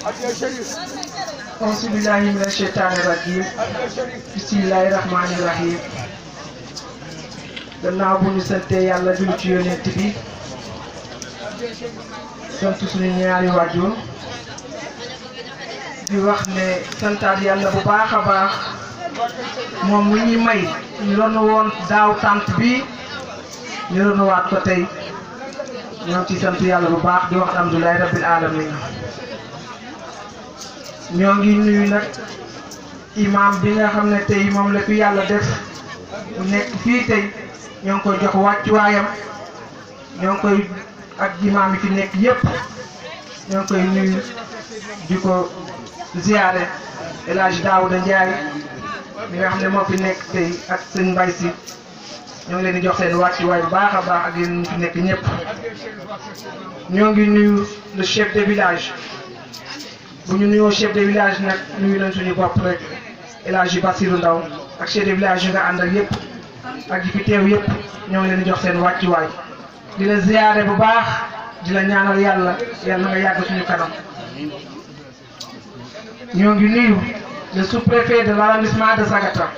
auzu billahi mina shaytaani rajim bismillahi rahmaani rahim gannaaw bu ñu sante yàlla julli ci yonent bi sant suñu ñaari waajur di wax ne santaat yàlla bu baax a baax moom mu ñuy may ñu doon woon daaw tant bi ñu doon waat ko tey ñoo ngi ciy sant yàlla bu baax di wax alhamdulilahi rabbil alamin ñoo ngi nuyu nag imam bi nga xam ne tey moom la fi yàlla def mu nekk fii tey ñoo ngi koy jox wàccuwaayam ñoo ngi koy ak imam yi fi nekk yépp ñoo ngi koy nuyu di ko ziyaare El Hadj Daouda Ndiaye mi nga xam ne moo fi nekk tey ak sëñ Mbaye si ñoo ngi leen di jox seen wàccuwaay bu baax a baax ak yéen ñu fi nekk ñëpp ñoo ngi nuyu le chef de village bu ñu nuyoo chef de village nag nuyu nañ suñu bopp rek El Hadj Bassirou Ndaw ak chef de village yi nga ànd ak yëpp ak yi fi teew yëpp ñoo ngi leen di jox seen wàccuwaay di la ziyaare bu baax di la ñaanal yàlla yàlla nga yàgg suñu kanam ñoo ngi nuyu le sous-préfet de l'arrondissement de Sagata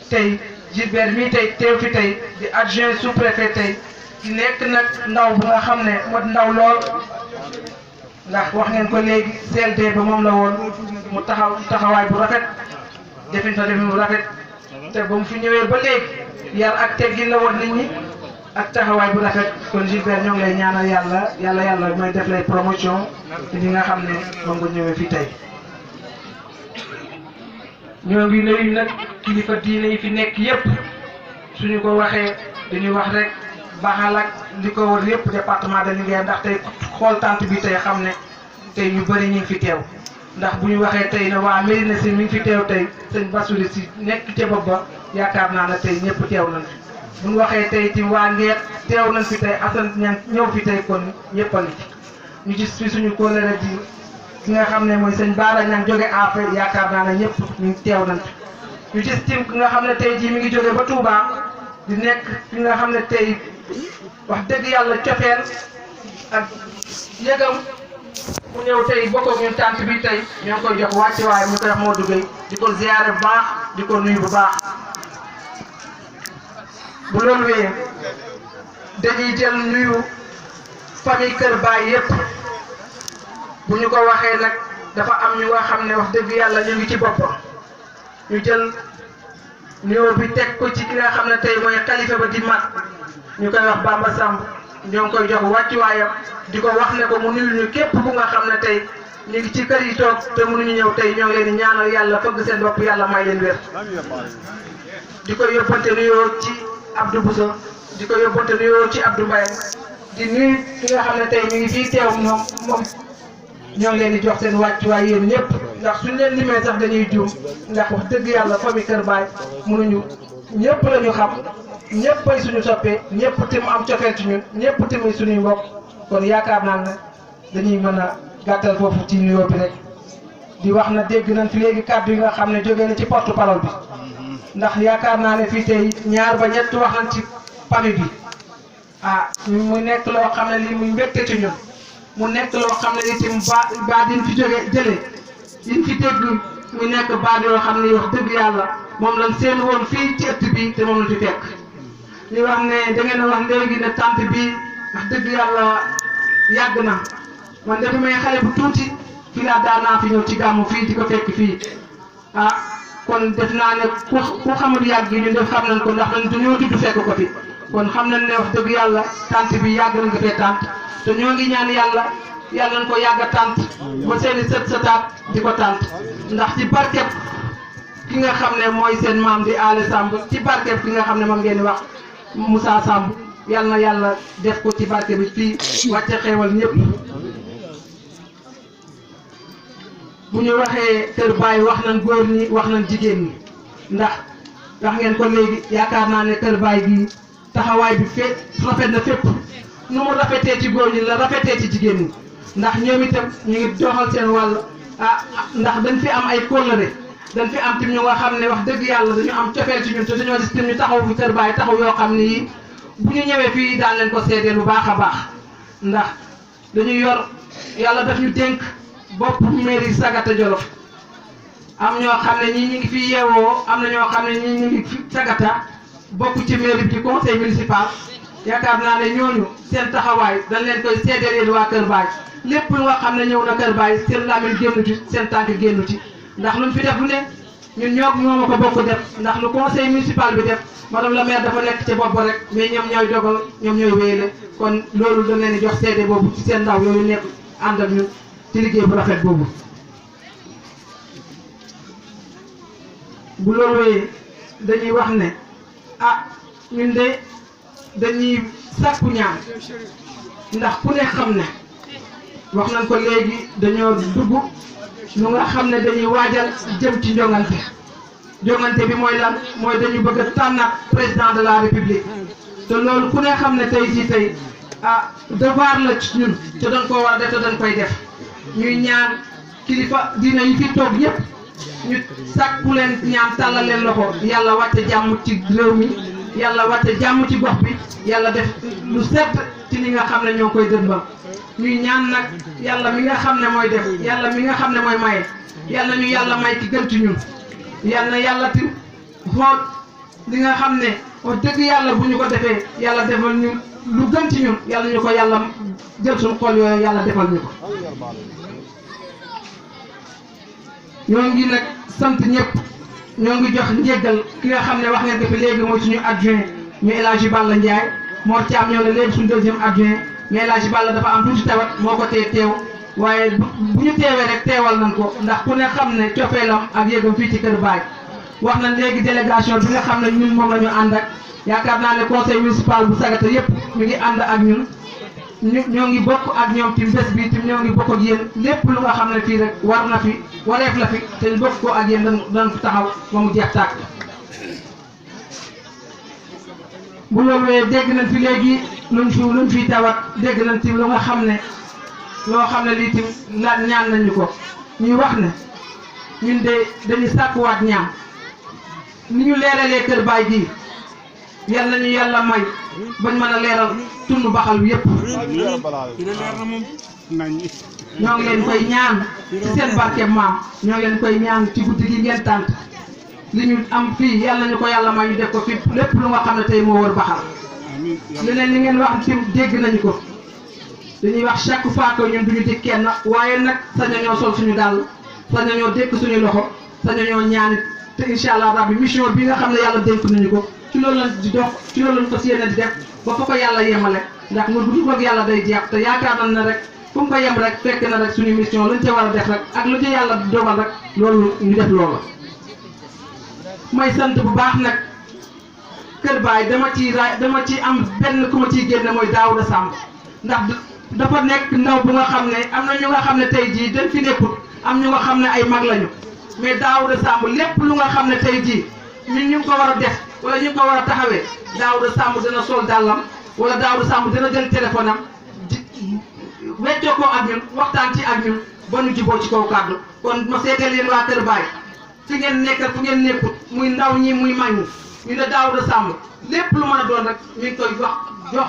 tey Gilbert mii tey teew fi tey di adjoint sous-préfet tey di nekk nag ndaw bu nga xam ne moo ndaw lool ndax wax ngeen ko léegi CLD ba moom la woon mu taxawaay bu rafet defin bu rafet te ba mu fi ñëwee ba léegi yar ak teggin la woon nit ñi ak taxawaay bu rafet kon Gilbert ñoo ngi lay ñaanal yàlla may def lay promotion ci li nga xam ne moom nga ñëwee fii tey ñoo ngi nuyu nag kilifa diine yi fi nekk yépp suñu ko waxee dañuy wax rek Baxal ak li ko wër yépp département de Linguère ndax tey xool tant bi tey xam ne tey ñu bëri ñu ngi fi teew ndax bu ñu waxee tey ne waa Médina Sy mi ngi fi teew tey sëñ Bassirou Sy nekk ca bopp ba yaakaar naa ne tey ñëpp teew nañ fi bu ñu waxee tey ci waa Ngeer teew nañ fi tey Assane Niang ñëw fi tey kon ñëpp a ngi ñu gis fi suñu kóllëre di ki nga xam ne mooy sëñ Baara Niang jóge Afe yaakaar naa ne ñëpp ñu teew nañ fi ñu gis tim ki nga xam ne tey jii mi ngi jóge ba Touba di nekk ki nga xam ne tey wax dëgg yàlla cofeel ak yëgam mu ñëw tey bokk ak ñun tànt bi tey ñoo ngi koy jox wàcce waaye mu koy wax moo duggee di ko ziyaare bu baax di ko nuyu bu baax bu loolu wéyee dañuy jël nuyu famille Kër Baay yépp bu ñu ko waxee nag dafa am ñu nga xam ne wax dëgg yàlla ñu ngi ci boppam ñu jël nuyoo bi teg ko ci ki nga xam ne tey mooy xalifa ba di mag ñu koy wax Bamba Samb ñoo ngi koy jox wàccuwaayam di ko wax ne ko mu nuyu ñu képp bu nga xam ne tey ñu ngi ci kër yi toog te mënuñu ñëw tey ñoo ngi leen di ñaanal yàlla fëgg seen bopp yàlla may leen wér di ko yóbbante nuyoo ci Abdou Bousso di ko yóbbante nuyoo ci Abdou Mbaye di nuyu ki nga xam ne tey ñu ngi fii teew moom ñoo ngi leen di jox seen wàccuwaay yéen ñëpp ndax suñ leen limee sax dañuy juum ndax wax dëgg yàlla famille Kër Baay mënuñu ñëpp la ñu xam ñëpp ay suñu soppee ñëpp tim am cofeel ci ñun ñëpp tim suñuy mbokk kon yaakaar naa ne dañuy mën a gàttal foofu ci nuyoo bi rek di wax na dégg nañ fi léegi kàddu yi nga xam ne jógee na ci porte parole bi ndax yaakaar naa ne fii tey ñaar ba ñett wax nañ ci famille bi mu nekk loo xam ne lii muy mbégte ci ñun mu nekk loo xam ne itam ba diñ fi jóge jëlee diñ fi dégg mu nekk baat yoo xam ne wax dëgg yàlla moom lañ seen woon fii ci ëtt bi te moom la fi fekk li wax ne da ngeen a wax léegi ne tant bi wax dëgg yàlla yàgg na man dafa may xale bu tuuti fii laa daan naa fi ñëw ci gàmmu fii di ko fekk fii kon def naa ne ku xamul yàgg yi ñun def xam nañ ko ndax man dañoo judd fekk ko fi kon xam nañ ne wax dëgg yàlla tant bi yàgg nañ ko fee tant te ñoo ngi ñaan yàlla nañ ko yàgg a tant ba seeni sët sëtaat di ko tant ndax ci barkeb ki nga xam ne mooy seen maam di Ale Samb ci barkeb ki nga xam ne moom ngeen di wax Moussa Samb yàlla na yàlla def ko ci barke bi fii wàcce xeewal ñëpp bu ñu waxee Kër Baay wax nañ góor ñi wax nañ jigéen ñi ndax wax ngeen ko léegi yaakaar naa ne Kër Baay gi taxawaay bi rafet na fépp nu mu rafetee ci góor ñi la rafetee ci jigéen ñi ndax ñoom itam ñu ngi doxal seen wàll ndax dañ fi am ay kóllëre dañ fi am tim ñu nga xam ne wax dëgg yàlla dañu am cofeel ci ñun te dañoo gis tim ñu taxaw fi Kër Baay taxaw yoo xam ne yi bu ñu ñëwee fii daan leen ko seedeel bu baax a baax ndax dañu yor yàlla daf ñu dénk bopp mairie Sagata Jolof am ñoo xam ne ñi ngi fi yeewoo am na ñoo xam ne ñi ngi fi Sagata bokk ci mairie bi ci conseil municipal yaakaar naa ne ñooñu seen taxawaay dañ leen koy seedeel yéen waa Kër Baye lépp lu nga xam ne ñëw na Kër Baye seen làmmiñ génnu ci seen tànk génnu ci ndax luñ fi def lu ne ñun ñoo ma ko bokk def ndax lu conseil municipal bi def madame la maire dafa nekk ci bopp rek mais ñoom ñooy dogal ñoom ñooy wéyale kon loolu dañ leen di jox seede boobu ci seen ndaw yooyu nekk ànd ak ñun ci liggéey bu rafet boobu. bu loolu wéyee dañuy wax ne ah ñun de dañuy sàkku ñaan ndax ku ne xam ne wax nañ ko léegi dañoo dugg lu nga xam ne dañuy waajal jëm ci jongante bi mooy lan mooy dañu bëgg a tànnaat président de la république te loolu ku ne xam ne tey jii tey ah devoir la ci ñun te dañ koo war a def te dañ koy def ñuy ñaan kilifa diina yi fi toog yépp ñu sàkku leen ñaan tàllal leen loxo yàlla wàcce jàmm ci réew mi yàlla wàcce jàmm ci gox bi yàlla def lu sedd ci li nga xam ne ñoo koy dënbal ñuy ñaan nag yàlla mi nga xam ne mooy def yàlla mi nga xam ne mooy maye yàlla ñu yàlla may ki gën ci ñun yàlla yàlla ti xool li nga xam ne wax dëgg yàlla bu ñu ko defee yàlla defal ñu lu gën ci ñun yàlla ñu ko yàlla jël suñu xol yooyu yàlla defal ñu ko. ñoo ngi nag sant ñëpp ñoo ngi jox njéggal ki nga xam ne wax ngeen ko fi léegi mooy suñu adjoint ñu El Hadji Balla Ndiaye Mor Thiam ñëw na léegi suñu deuxième adjoint mais El Hadji Balla dafa am tuuti tawat moo ko teew waaye bu ñu teewee rek teewal nañ ko ndax ku ne xam ne cofeelam ak yëgam fii ci Kër Baye wax nañ léegi délégation bi nga xam ne ñun moom la ñu ànd ak yaakaar naa ne conseil municipal bu Sagata yëpp ñu ngi ànd ak ñun ñoo ngi bokk ak ñoom ci bés bi tim ñoo ngi bokk ak yéen lépp lu nga xam ne fii rek war na fi wareef la fi te ñu bokk ko ak yéen dañ fi taxaw ba mu jeex tàkk. bu loolu wee dégg nañ fi léegi luñ fi tawat dégg nañ ci lu nga xam ne loo xam ne lii tim la ñaan nañu ko ñuy wax ne ñun de dañuy sàkkuwaat ñaan ni ñu leeralee Kër Baye gii yal nañu yàlla may bañ mën a leeral tund baxal bi yépp ñoo ngi leen koy ñaan ci seen barke maam ñoo ngi leen koy ñaan ci guddi gi ngeen tànt li ñu am fii yal nañu ko yàlla may ñu def ko fi lépp lu nga xam ne tey moo wër baxal leneen li ngeen wax tim dégg nañu ko dañuy wax chaque fois que ñun duñu di kenn waaye nag sañ nañoo sol suñu dàll sañ nañoo dékk suñu loxo sañ nañoo ñaanit te incha allah rabbi mission bi nga xam ne yàlla dénk nañu ko ci loolu lañ di dox ci loolu lañ fas yéene di def ba fa ko yàlla yemale ndax mu dugg ak yàlla day jeex te yaakaar nañ ne rek fu mu ko yem rek fekk na rek suñu mission luñ ca war a def rek ak lu ci yàlla dogal rek loolu ñu def loolu. may sant bu baax nag Kër Baye dama ci am benn ku ma ciy génne mooy Daouda Samb ndax dafa nekk ndaw bu nga xam ne am na ñu nga xam ne tey jii dañ fi nekkul am ñu nga xam ne ay mag lañu mais Daouda Samb lépp lu nga xam ne tey jii ñun ñu ngi ko war a def wala ñu ngi ko war a taxawee Daouda Samb dina sol dàllam wala Daouda Samb dina jël téléphone am weccoo ko ak ñun waxtaan ci ak ñun ba ñu juboo ci kaw kàddu kon ma seetal yéen waa Kër Baye fi ngeen nekk fu ngeen nekkut muy ndaw ñi muy mag ñi ñu ne Daouda Samb lépp lu mën a doon rek mi ngi koy jox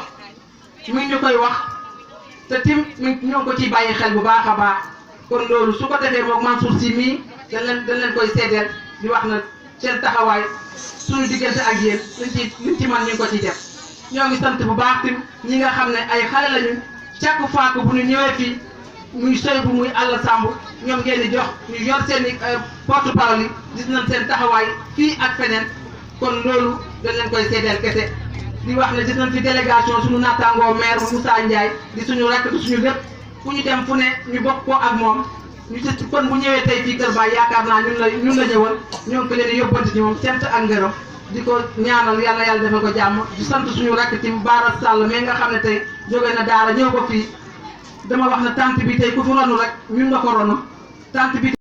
mi ngi ñu koy wax te tim ñoo ngi ko ciy bàyyi xel bu baax a baax kon loolu su ko defee moom Mansour Sy mii dañ leen koy seedeel di wax na seen taxawaay suñu diggante ak yéen liñ ci man ñu ngi ko ciy def ñoo ngi sant bu baax tim ñi nga xam ne ay xale lañu chaque fois que bu ñu ñëwee fii muy soy bu muy Alla Samb ñoom ngeen di jox ñu yor seen i porte parole yi gis nañ seen taxawaay fii ak feneen kon loolu dañ leen koy seedeel kese di wax ne gis nañ fi délégation suñu nattaangoo maire Moussa Ndiaye di suñu rakk di suñu lépp fu ñu dem fu ne ñu bokk ko ak moom ñu ci kon bu ñëwee tey fii Kër Baye yaakaar naa ñun la ñëwal ñoo ngi ko leen di yóbbante ci moom cant ak ngërëm di ko ñaanal yàlla defal ko jàmm di sant suñu rakk ci Baara Sall mais nga xam ne tey jóge na daara ñëw ko fii dama wax ne tante bi tey ku fi ronu rek ñun nga ko ronu tante bi